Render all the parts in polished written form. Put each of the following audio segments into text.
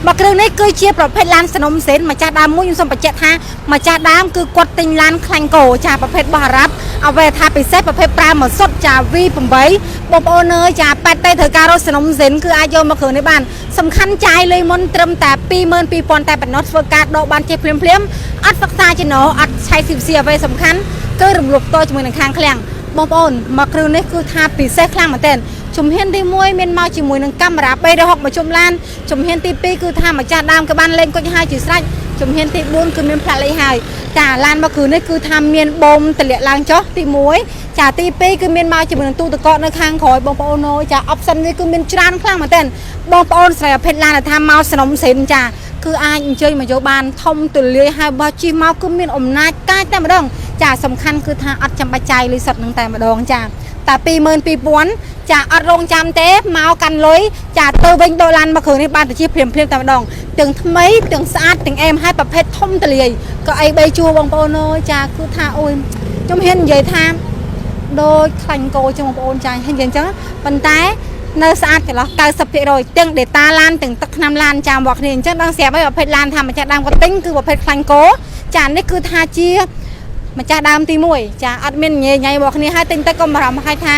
មកគ្រឿងនេះគឺជាប្រភេទឡានសនំសេនម្ចាស់ដើមមួយខ្ញុំសូមបញ្ជាក់ថាម្ចាស់ដើមគឺគាត់ទិញឡានខ្លាញ់គោចាប្រភេទបោះអារ៉ាប់អ្វីថាពិសេសប្រភេទប្រើមកសុទ្ធចា V8 បងប្អូនអើយចាប៉ែតតែត្រូវការរកសនំសេនគឺអាចយកមកគ្រឿងនេះបានសំខាន់ចាយលុយមុនត្រឹមតែ 22,000 តែប៉ុណ្ណោះធ្វើការដកបានជាភ្លាមអត់សិក្សាចំណោអត់ឆៃស៊ីស៊ីអ្វីសំខាន់គឺរំលោភតជាមួយនឹងខាងឃ្លាំងបងប្អូនមកគ្រឿងនេះគឺថាពិសេសខ្លាំងមែនទែនជំហានទី1មានមកជាមួយនឹងកាមេរ៉ា360មកជុំឡានជំហានទី2គឺថាម្ចាស់ដើមក៏បានលេងគុជហើយជាស្រេចជំហានទី4គឺមានផ្លាកលេខហើយចាឡានមកគ្រឿងនេះគឺថាមានបូមតម្លាក់ឡើងចុះទី1ចាទី2គឺមានមកជាមួយនឹងទូទឹកកកនៅខាងក្រោយបងប្អូនអូចា option នេះគឺមានច្រើនខ្លាំងមែនទែនបងប្អូនស្រ័យប្រភេទឡានថាមកសនំសេនចាគឺអាចអញ្ជើញមកយកបានធំទូលាយហើយបើជិះមកគឺមានអំណាចកាយតែម្ដងចាសំខាន់គឺថាអត់ចាំបាច់ចាយលុយសុទ្ធនឹងតែម្ដងចាតែ 22,000 ចាអត់រងចាំទេមកកាន់លុយចាទៅវិញដុល្លារមកគ្រឿងនេះបានទៅជាព្រាមតែម្ដងទាំងថ្មីទាំងស្អាតទាំងអែមហើយប្រភេទធំទលាយក៏អី3ជួរបងប្អូនអើយចាគឺថាអូយខ្ញុំហ៊ាននិយាយថាដូចខ្លាញ់គោចឹងបងប្អូនចាហ៊ាននិយាយអញ្ចឹងប៉ុន្តែនៅស្អាតចន្លោះ 90% ទាំង data ឡានទាំងទឹកថ្នាំឡានចាមកគ្នាអញ្ចឹងដឹងស្រាប់ហើយប្រភេទឡានថាម្ចាស់ដើមគាត់ទិញគឺប្រភេទខ្លាញ់គោចានេះគឺថាជាម្ចាស់ដើមទី1ចាអត់មានញ៉ៃញ៉ៃមកគ្នាហើយទិញទៅក៏បារម្ភហើយថា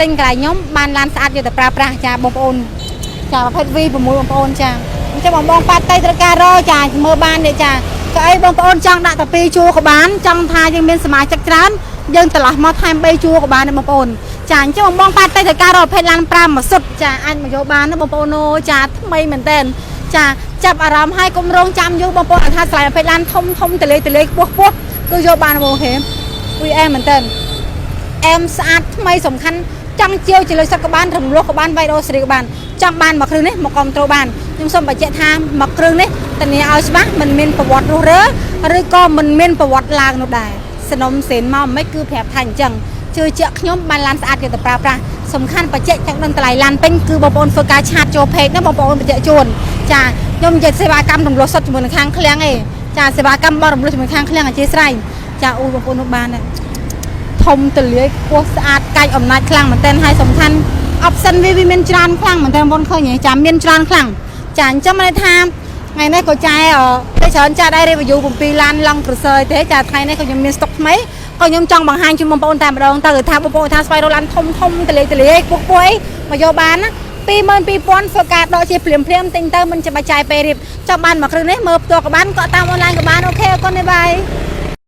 ទិញកន្លែងខ្ញុំបានឡានស្អាតយកទៅប្រើប្រាស់ចាបងប្អូនចាប្រភេទ V6 បងប្អូនចាអញ្ចឹងបងប៉ាត់ទៅត្រូវការរចាមើលបានទេចាក៏អីបងប្អូនចង់ដាក់តែ2ជួរក៏បានចង់ថាយើងមានសមាជិកច្រើនយើងត្រឡោះមកថែម3ជួរក៏បានដែរបងប្អូនចាអញ្ចឹងបងប៉ាត់ទៅត្រូវការរប្រភេទឡានប្រើមកសុទ្ធចាអាចមកយកបានណាបងប្អូនអូចាថ្មីមែនតើចាចាប់អារម្មណ៍ហើយកុំរងចាំយូរបងប្អូនថាឆ្លៃប្រភេទឡានធំទលេខ្ពស់គឺយកបានបងហេវាអែមមែនតើអែមស្អាតថ្មីសំខាន់ចង់ជាវជាលុយសុទ្ធក៏បានរំលោះក៏បានវាយដូរសេរីក៏បានចង់បានមកគ្រឿងនេះមកគ្រប់ត្រូលបានខ្ញុំសូមបញ្ជាក់ថាមកគ្រឿងនេះធានាឲ្យច្បាស់មិនមានប្រវត្តិរស់រើឬក៏មិនមានប្រវត្តិឡើងនោះដែរសនំសេនមកមិនគឺប្រាប់ថាអញ្ចឹងជឿជាក់ខ្ញុំបានឡានស្អាតយកទៅប្រើប្រាស់សំខាន់បញ្ជាក់ចង់ដឹងតម្លៃឡានពេញគឺបងប្អូនធ្វើការឆាតចូលពេកណាបងប្អូនបញ្ជាក់ជូនចាខ្ញុំនិយាយសេវាកម្មរំលោះសុទ្ធជាមួយនឹងខាងឃ្លាំងឯងចាសេវាកម្មបរំលោះជាមួយខាងឃ្លាំងអធិស្ឋានចាអូបងប្អូននោះបានធំទលាយខ្ពស់ស្អាតកាច់អំណាចខ្លាំងមែនទែនហើយសំខាន់ option វាមានច្រើនខ្លាំងមែនទែនបងឃើញចាមានច្រើនខ្លាំងចាអញ្ចឹងមានន័យថាថ្ងៃនេះក៏ចែតែច្រើនចាដែរ review 7ឡានឡង់ក្រសើយទេចាថ្ងៃនេះក៏ខ្ញុំមានស្តុកថ្មីក៏ខ្ញុំចង់បង្ហាញជូនបងប្អូនតែម្ដងទៅថាបងប្អូនថាស្វែងរកឡានធំទលាយខ្ពស់អីមកយកបានណា 22,000 ធ្វើការដកជាភ្លាមទិញទៅមិនចាំបាច់ចាយពេលរៀបចង់បានមកគ្រឿងនេះមើលផ្ទាល់ក៏បានក៏តាមអនឡាញក៏បានអូខេអរគុណទេបាយ